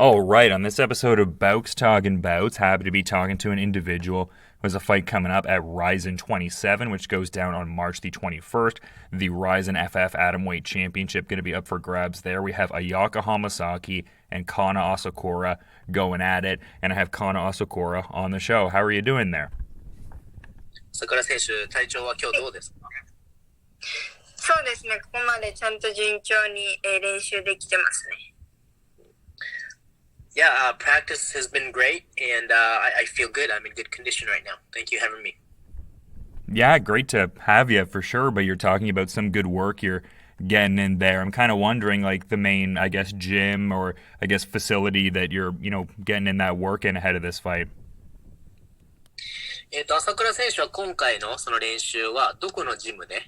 Oh, right. On this episode of Bowks Talking Bouts, happy to be talking to an individual who has a fight coming up at Ryzen 27, which goes down on March the 21st. The Ryzen FF Atomweight Championship going to be up for grabs there. We have Ayaka Hamasaki and Kanna Asakura going at it, and I have Kanna Asakura on the show. How are you doing there? 桜選手、体調は今日どうですか？そうですね、ここまでちゃんと順調に、練習できてますね。Yeah, practice has been great, and I feel good. I'm in good condition right now. Thank you for having me. Yeah, great to have you for sure, but you're talking about some good work you're getting in there. I'm kind of wondering, like, the main, I guess, gym or, I guess, facility that you're, getting in that work in ahead of this fight. 朝倉選手は今回のその練習はどこのジムで、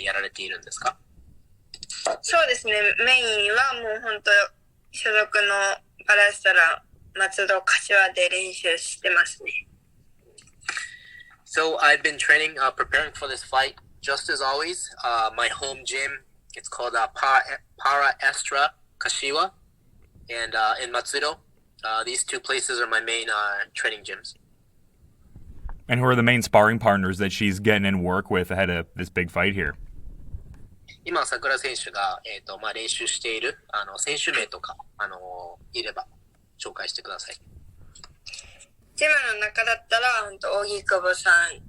やられているんですか？そうですね、メインはもう本当所属のパラスタラ松戸柏で練習してますね。So I've been training, preparing for this fight, just as always. My home gym, it's called Para Estra Kashiwa, and in Matsudo. These two places are my main training gyms. And who are the main sparring partners that she's getting in work with ahead of this big fight here? 今、桜選手が、練習している選手名とか、いれば紹介してください。ジムの中だったら、荻久保さん、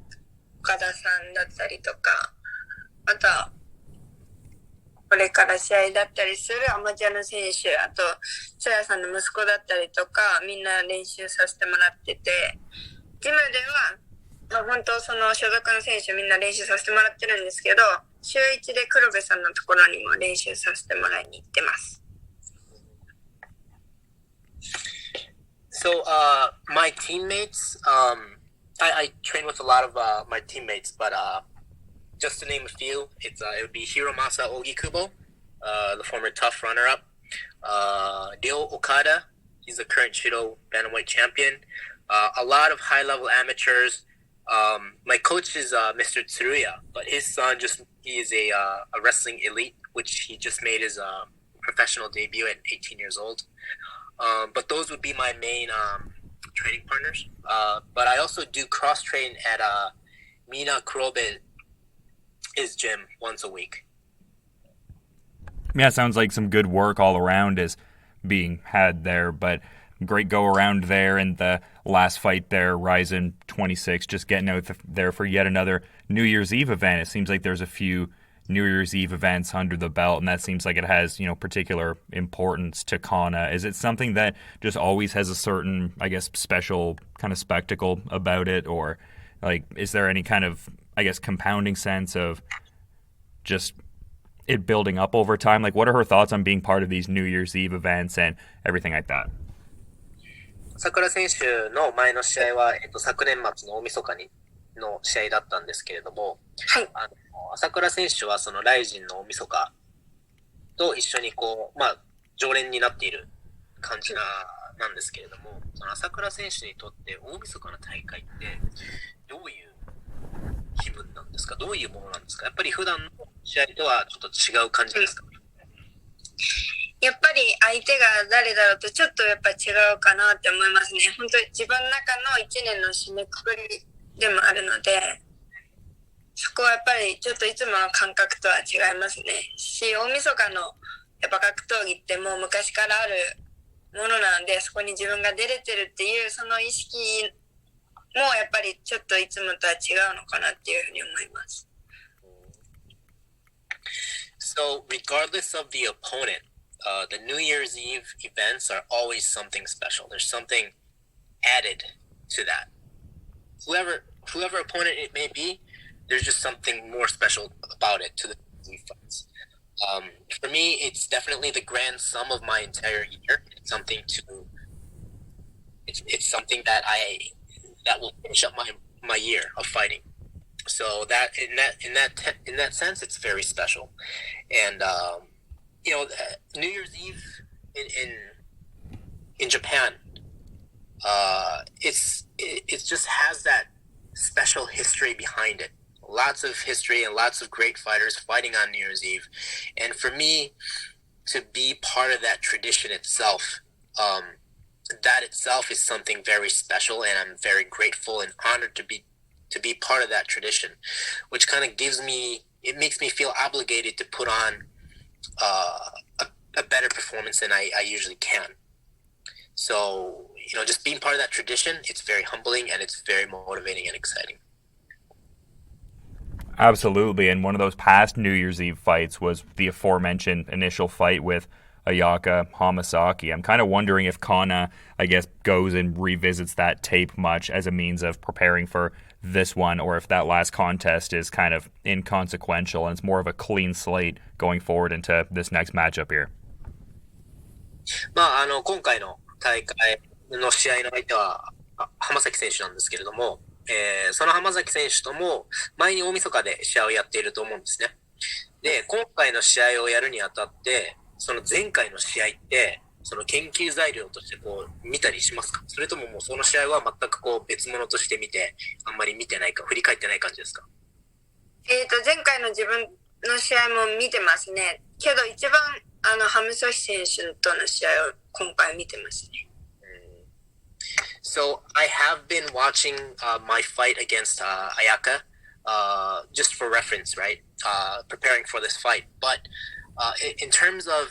岡田さんだったりとか、あとは、これから試合だったりするアマチュアの選手、あと、つやさんの息子だったりとか、みんな練習させてもらってて、ジムでは、本当その所属の選手みんな練習させてもらってるんですけど、週1で黒部さんのところにも練習させてもらいに行ってます。So, my teammates, I train with a lot of my teammates, but just to name a few, it would be Hiromasa Ogikubo, the former tough runner-up, Ryo Okada, he's the current Shido bantamweight champion, a lot of high-level amateurs. My coach is Mr. Tsuruya, but his son he is a wrestling elite, which he just made his professional debut at 18 years old. But those would be my main training partners. But I also do cross train at Mina Kurobe's gym once a week. Yeah, it sounds like some good work all around is being had there, but great go around there in the last fight there, Ryzen 26, just getting out there for yet another New Year's Eve event. It seems like there's a few New Year's Eve events under the belt, and that seems like it has, particular importance to Kanna. Is it something that just always has a certain, I guess, special kind of spectacle about it, or like, is there any kind of, I guess, compounding sense of just it building up over time? Like, what are her thoughts on being part of these New Year's Eve events and everything like that? 桜選手の前の試合は、昨年末の大晦日の試合だったんですけれども、はい、朝倉選手はそのライジンの大晦日と一緒に常連になっている感じなんですけれども、その朝倉選手にとって大晦日の大会ってどういう気分なんですか？どういうものなんですか？やっぱり普段の試合とはちょっと違う感じですか？やっぱり相手が誰だろうとちょっとやっぱ違うかなって思いますね。本当に自分の中の1年の締めくくりでもあるので、そこはやっぱりちょっといつもの感覚とは違いますね。大晦日のやっぱ格闘技ってもう昔からあるものなので、そこに自分が出れてるっていうその意識もやっぱりちょっといつもとは違うのかなっていうふうに思います。So, regardless of the opponent, the New Year's Eve events are always something special. There's something added to that. Whoever opponent it may be, there's just something more special about it to the Eve fights. For me, it's definitely the grand sum of my entire year. It's something that will finish up my year of fighting. So that in that sense, it's very special. And New Year's Eve in Japan, it just has that special history behind it. Lots of history and lots of great fighters fighting on New Year's Eve. And for me to be part of that tradition itself, that itself is something very special, and I'm very grateful and honored to be part of that tradition, which kind of makes me feel obligated to put on a better performance than I usually can. So, just being part of that tradition, it's very humbling and it's very motivating and exciting. Absolutely, and one of those past New Year's Eve fights was the aforementioned initial fight with Ayaka Hamasaki. I'm kind of wondering if Kanna, I guess, goes and revisits that tape much as a means of preparing for this one, or if that last contest is kind of inconsequential and it's more of a clean slate going forward into this next matchup here. 今回の大会の試合の相手は浜崎選手なんですけれども、その浜崎選手とも前に大晦日で試合をやっていると思うんですね。で、今回の試合をやるにあたって、その前回の試合って、その研究材料として見たりしますか？それとももうその試合は全く別物として見て、あんまり見てないか、振り返ってない感じですか？前回の自分の試合も見てますね。けど一番ハムソヒ選手との試合を今回見てますね。So I have been watching my fight against Ayaka, just for reference, right? Preparing for this fight. But in terms of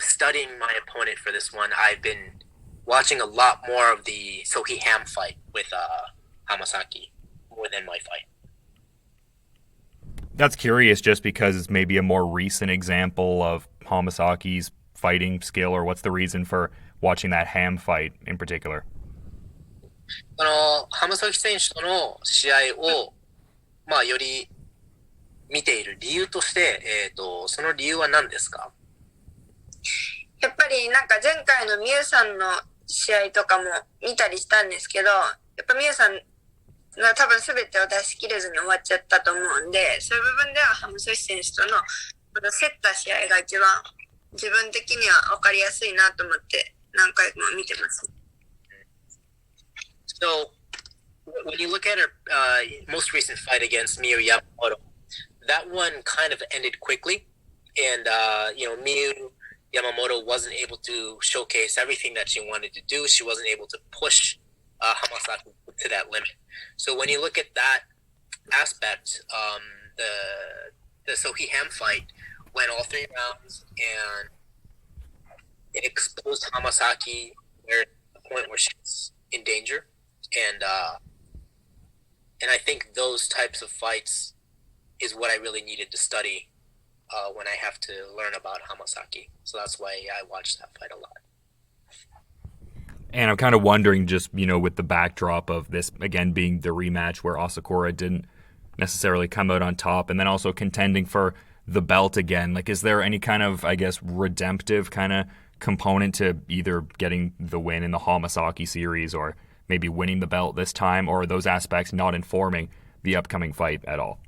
studying my opponent for this one, I've been watching a lot more of the Seo Hee Ham fight with Hamasaki more than my fight. That's curious just because it's maybe a more recent example of Hamasaki's fighting skill, or what's the reason for watching that Ham fight in particular? 浜崎選手との試合を、より見ている理由として、その理由は何ですか？やっぱりなんか前回のミユさんの試合とかも見たりしたんですけど、やっぱミユさんが多分全てを出し切れずに終わっちゃったと思うんで、そういう部分ではハムソヒ選手との競った試合が一番自分的には分かりやすいなと思って何回も見てます。So, when you look at her most recent fight against Miyu Yamamoto, that one kind of ended quickly, and Miyu Yamamoto wasn't able to showcase everything that she wanted to do. She wasn't able to push Hamasaki to that limit. So when you look at that aspect, the Seo Hee Ham fight went all 3 rounds, and it exposed Hamasaki at the point where she's in danger. And I think those types of fights is what I really needed to study when I have to learn about Hamasaki. So that's why I watched that fight a lot. And I'm kind of wondering, just, with the backdrop of this, again, being the rematch where Asakura didn't necessarily come out on top, and then also contending for the belt again, is there any kind of, I guess, redemptive kind of component to either getting the win in the Hamasaki series or maybe winning the belt this time, or are those aspects not informing the upcoming fight at all?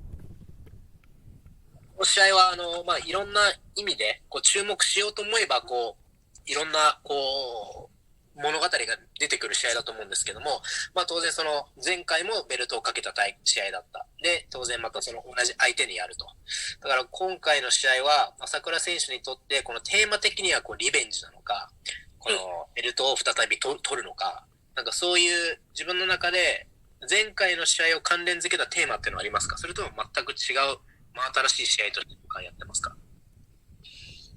この試合はいろんな意味で注目しようと思えばいろんな物語が出てくる試合だと思うんですけども、当然その前回もベルトをかけた試合だった。で、当然またその同じ相手にやると。だから今回の試合は朝倉選手にとってこのテーマ的にはリベンジなのか、このベルトを再び取るのか、なんかそういう自分の中で前回の試合を関連づけたテーマっていうのはありますか？それとも全く違う、新しい試合としてやってますか？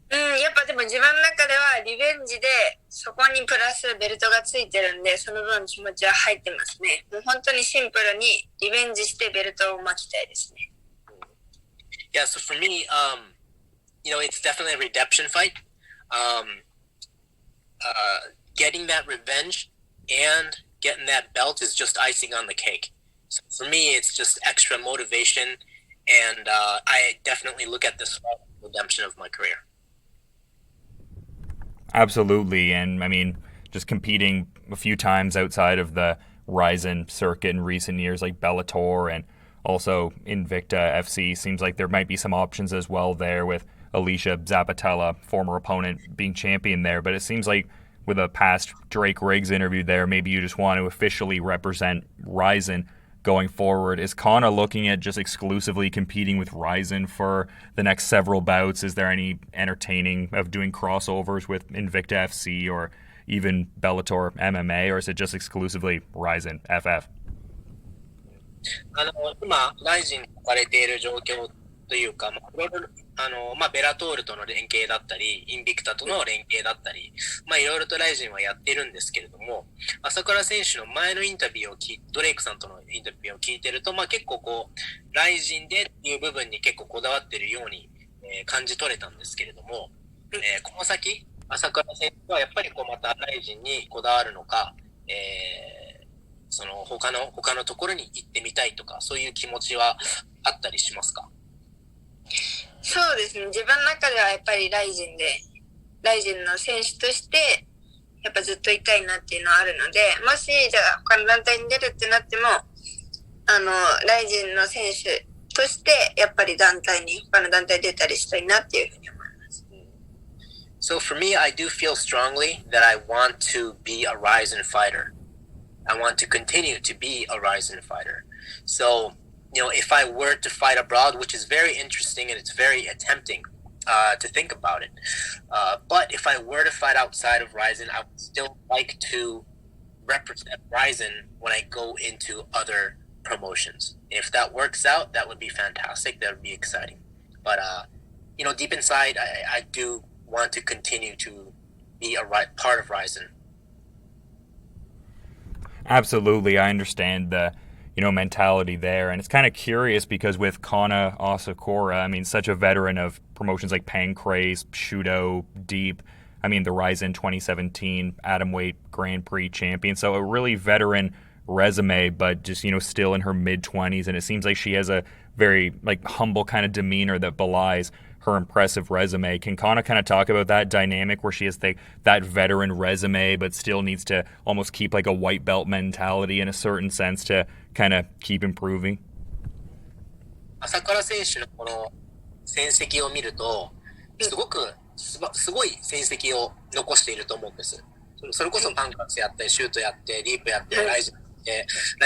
やっぱでも自分の中ではリベンジでそこにプラスベルトがついてるんで、その分気持ちは入ってますね。もう本当にシンプルにリベンジしてベルトを巻きたいですね。Yeah, so for me, it's definitely a redemption fight. Getting that revenge and getting that belt is just icing on the cake. So for me, it's just extra motivation, and I definitely look at this as the redemption of my career. Absolutely, and I mean, just competing a few times outside of the Ryzen circuit in recent years, like Bellator and also Invicta FC, seems like there might be some options as well there with Alicia Zappatella, former opponent, being champion there, but it seems like with a past Drake Riggs interview there, maybe you just want to officially represent Ryzen going forward. Is Kanna looking at just exclusively competing with Ryzen for the next several bouts? Is there any entertaining of doing crossovers with Invicta FC or even Bellator MMA, or is it just exclusively Ryzen FF? 今、ライジンに置かれている状況というか、いろいろベラトールとの連携だったり、インビクタとの連携だったり、いろいろとライジンはやっているんですけれども、朝倉選手の前のインタビューをドレイクさんとのインタビューを聞いてると、結構ライジンでっていう部分に結構こだわっているように、感じ取れたんですけれども、この先、朝倉選手はやっぱりまたライジンにこだわるのか、その他のところに行ってみたいとか、そういう気持ちはあったりしますか？そうですね。自分の中ではやっぱりライジンの選手として、やっぱずっといたいなっていうのはあるので、もし、じゃあ他の団体に出るってなっても、ライジンの選手として、やっぱり他の団体出たりしたいなっていうふうに思います。So for me, I do feel strongly that I want to be a Ryzen fighter. I want to continue to be a Ryzen fighter. So, if I were to fight abroad, which is very interesting and it's very tempting to think about it, but if I were to fight outside of Ryzen, I would still like to represent Ryzen when I go into other promotions. If that works out, that would be fantastic. That would be exciting. But, deep inside, I do want to continue to be a part of Ryzen. Absolutely, I understand the mentality there, and it's kind of curious because with Kanna Asakura, I mean, such a veteran of promotions like Pancrase, Shudo, Deep, I mean, the Ryzen 2017 atomweight Grand Prix champion, so a really veteran resume, but just still in her mid-20s, and it seems like she has a very humble kind of demeanor that belies her impressive resume. Can Kanna kind of talk about that dynamic where she has that veteran resume but still needs to almost keep a white belt mentality in a certain sense to kind of keep improving? 朝倉選手のこの戦績を見ると、すごい戦績を残していると思うんです。それこそパンカースやって、シュートやって、ディープやって、ライ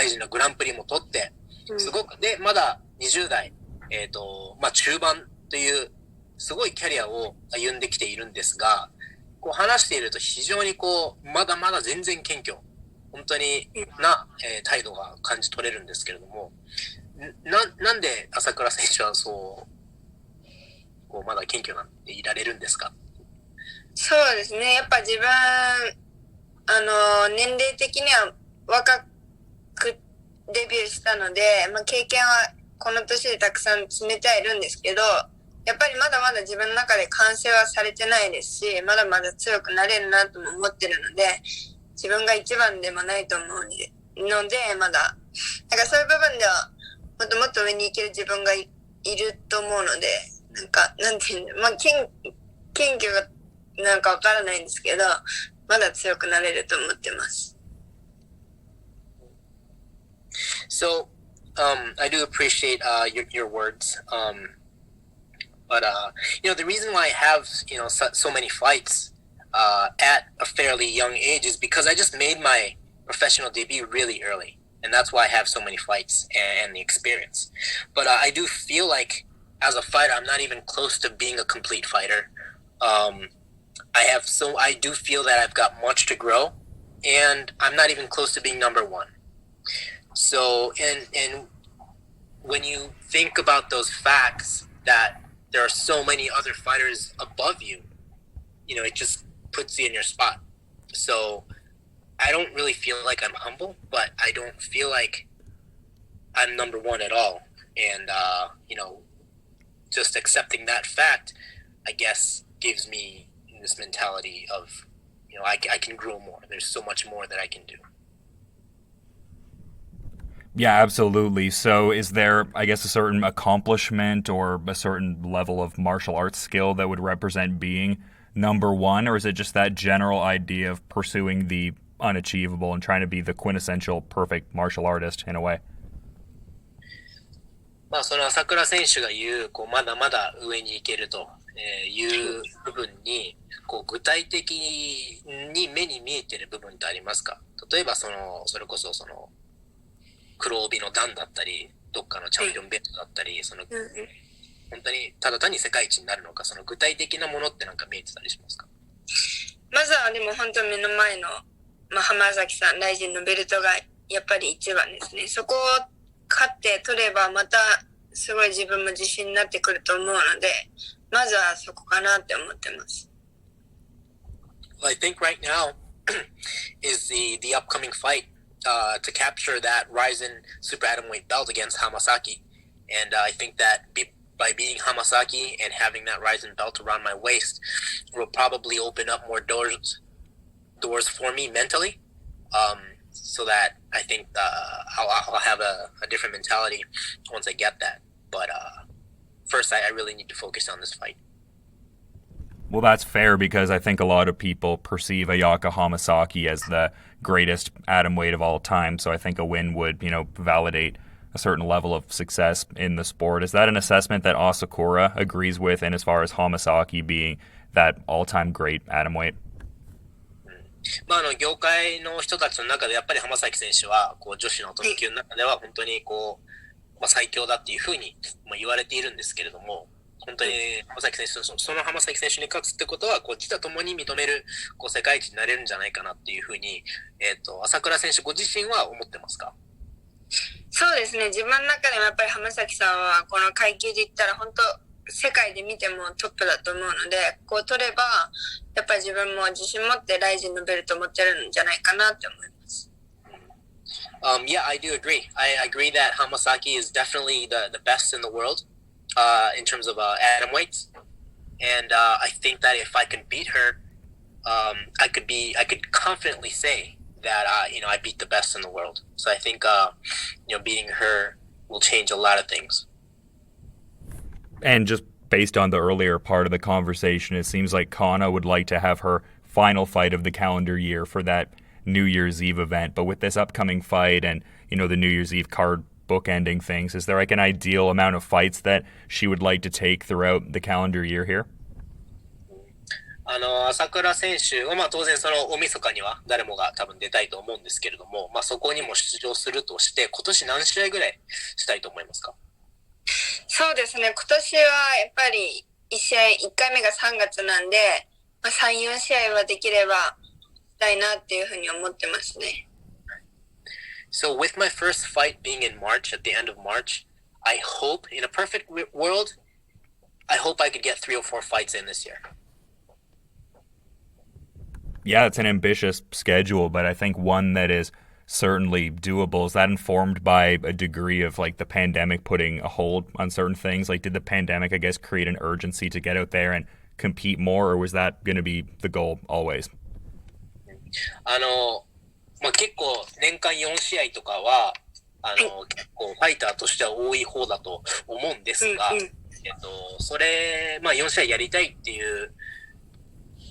ジンのグランプリも取って、すごく、で、まだ20代、中盤という、すごいキャリアを歩んできているんですが、話していると非常にまだまだ全然謙虚、本当に態度が感じ取れるんですけれども、なんで朝倉選手はまだ謙虚なんていられるんですか？そうですね。やっぱ自分、年齢的には若くデビューしたので、経験はこの年でたくさん積めてはいるんですけど、やっぱりまだまだ自分の中で完成はされてないですし、まだまだ強くなれるなとも思ってるので、自分が一番でもないと思うので、まだ、そういう部分では、もっともっと上に行ける自分がいると思うので、なんていうの、謙虚がなんかわからないんですけど、まだ強くなれると思ってます。So, I do appreciate your words. But, the reason why I have, so many fights at a fairly young age is because I just made my professional debut really early. And that's why I have so many fights and the experience. But I do feel like as a fighter, I'm not even close to being a complete fighter. I do feel that I've got much to grow, and I'm not even close to being number one. So, and when you think about those facts that there are so many other fighters above you, it just puts you in your spot. So I don't really feel like I'm humble, but I don't feel like I'm number one at all. And, just accepting that fact, I guess, gives me this mentality of, I can grow more. There's so much more that I can do. Yeah, absolutely. So is there, I guess, a certain accomplishment or a certain level of martial arts skill that would represent being number one, or is it just that general idea of pursuing the unachievable and trying to be the quintessential perfect martial artist in a way? その朝倉選手が言う、まだまだ上に行けるという部分に、具体的に目に見えている部分ってありますか？例えばそれこそ黒帯の段だったり、どっかのチャンピオンベルトだったり、本当にただ単に世界一になるのか、その具体的なものってなんか見えてたりしますか？まずはでも本当目の前の、浜崎さん、ライジンのベルトがやっぱり一番ですね。そこを勝って取ればまたすごい自分も自信になってくると思うので、まずはそこかなって思ってます。Well, I think right now is the upcoming fight to capture that Ryzen super atomweight belt against Hamasaki. And I think that by beating Hamasaki and having that Ryzen belt around my waist will probably open up more doors for me mentally. So that I think I'll have a different mentality once I get that. But first, I really need to focus on this fight. Well, that's fair because I think a lot of people perceive Ayaka Hamasaki as the greatest atomweight of all time. So I think a win would, validate a certain level of success in the sport. Is that an assessment that Asakura agrees with, and as far as Hamasaki being that all-time great atomweight? 業界の人たちの中でやっぱり浜崎選手は女子の特級の中では本当に最強だっていうふうに言われているんですけれども、本当に浜崎選手、その浜崎選手に勝つってことは自他ともに認める世界一になれるんじゃないかなっていうふうに、朝倉選手ご自身は思ってますか？そうですね。自分の中でもやっぱり浜崎さんはこの階級で言ったら本当世界で見てもトップだと思うので、取ればやっぱり自分も自信持ってライジンのベルト持ってるんじゃないかなって思います。Yeah, I do agree. I agree that Hamasaki is definitely the best in the world in terms of atom weights, and I think that if I can beat her, I could confidently say that I beat the best in the world. So I think beating her will change a lot of things. And just based on the earlier part of the conversation, it seems like Kanna would like to have her final fight of the calendar year for that New Year's Eve event. But with this upcoming fight and, the New Year's Eve card bookending things, is there like an ideal amount of fights that she would like to take throughout the calendar year here? 朝倉選手は、当然その大晦日には誰もが多分出たいと思うんですけれども、そこにも出場するとして、今年何試合ぐらいしたいと思いますか？そうですね。今年はやっぱり1回目が3月なんで、3、4試合はできればしたいなっていうふうに思ってますね。So with my first fight being in March, at the end of March, I hope, in a perfect world, I hope I could get 3 or 4 fights in this year. Yeah, it's an ambitious schedule, but I think one that is certainly doable. Is that informed by a degree of the pandemic putting a hold on certain things? Did the pandemic, I guess, create an urgency to get out there and compete more, or was that going to be the goal always? 結構年間4試合とかは結構ファイターとしては多い方だと思うんですが、それ4試合やりたいっていう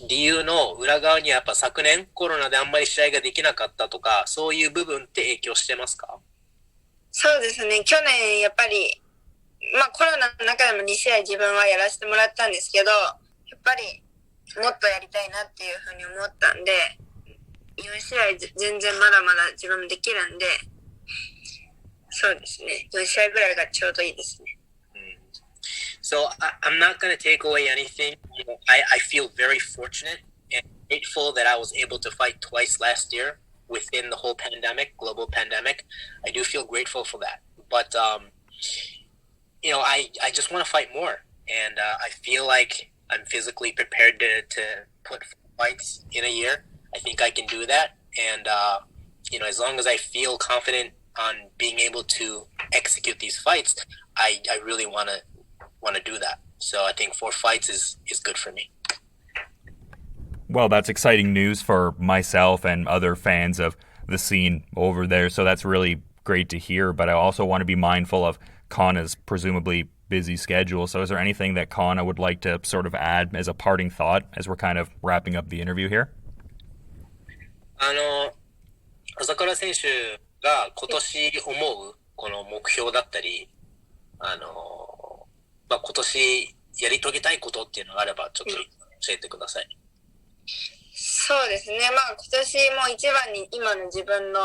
理由の裏側にはやっぱ昨年コロナであんまり試合ができなかったとか、そういう部分って影響してますか？そうですね。去年やっぱりコロナの中でも2試合自分はやらせてもらったんですけど、やっぱりもっとやりたいなっていうふうに思ったんで、4試合全然まだまだ自分もできるんで、そうですね。4試合ぐらいがちょうどいいですね。So I'm not going to take away anything. I feel very fortunate and grateful that I was able to fight twice last year within the whole pandemic, global pandemic. I do feel grateful for that. But, I just want to fight more. And I feel like I'm physically prepared to put fights in a year. I think I can do that. And, as long as I feel confident on being able to execute these fights, I really want to do that. So I think 4 fights is good for me. Well, that's exciting news for myself and other fans of the scene over there. So that's really great to hear. But I also want to be mindful of Kanna's presumably busy schedule. So is there anything that Kanna would like to sort of add as a parting thought as we're kind of wrapping up the interview here? 朝倉選手が今年思うこの目標だったり、今年やり遂げたいことっていうのがあればちょっと教えてください。そうですね。今年も一番に今の自分の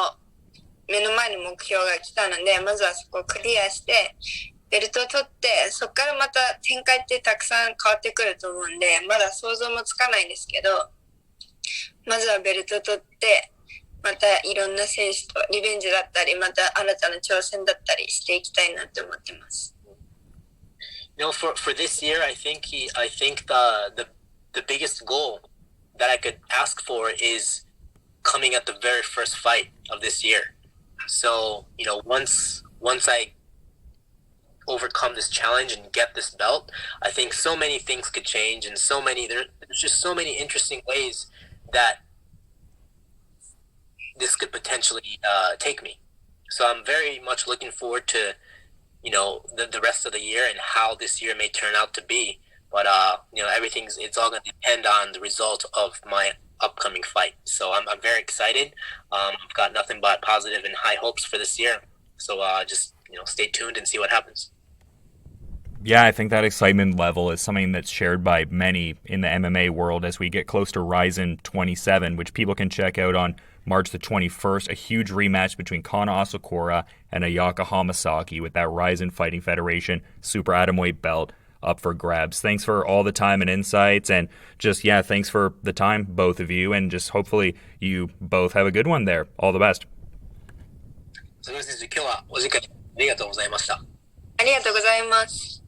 目の前に目標が来たので、まずはそこをクリアしてベルトを取って、そこからまた展開ってたくさん変わってくると思うんで、まだ想像もつかないんですけど、まずはベルト取って、またいろんな選手とリベンジだったり、また新たな挑戦だったりしていきたいなって思ってます。For this year, I think the biggest goal that I could ask for is coming at the very first fight of this year. So, once I overcome this challenge and get this belt, I think so many things could change, and there's just so many interesting ways that this could potentially take me. So I'm very much looking forward to, the rest of the year and how this year may turn out to be. But, it's all going to depend on the result of my upcoming fight. So I'm very excited. I've got nothing but positive and high hopes for this year. So just, stay tuned and see what happens. Yeah, I think that excitement level is something that's shared by many in the MMA world as we get close to Ryzen 27, which people can check out on March the 21st, a huge rematch between Kanna Asakura and Ayaka Hamasaki with that Rizin Fighting Federation super atomweight belt up for grabs. Thanks for all the time and insights, and just, thanks for the time, both of you, and just hopefully you both have a good one there. All the best. その先生、今日はお時間ありがとうございました。ありがとうございます。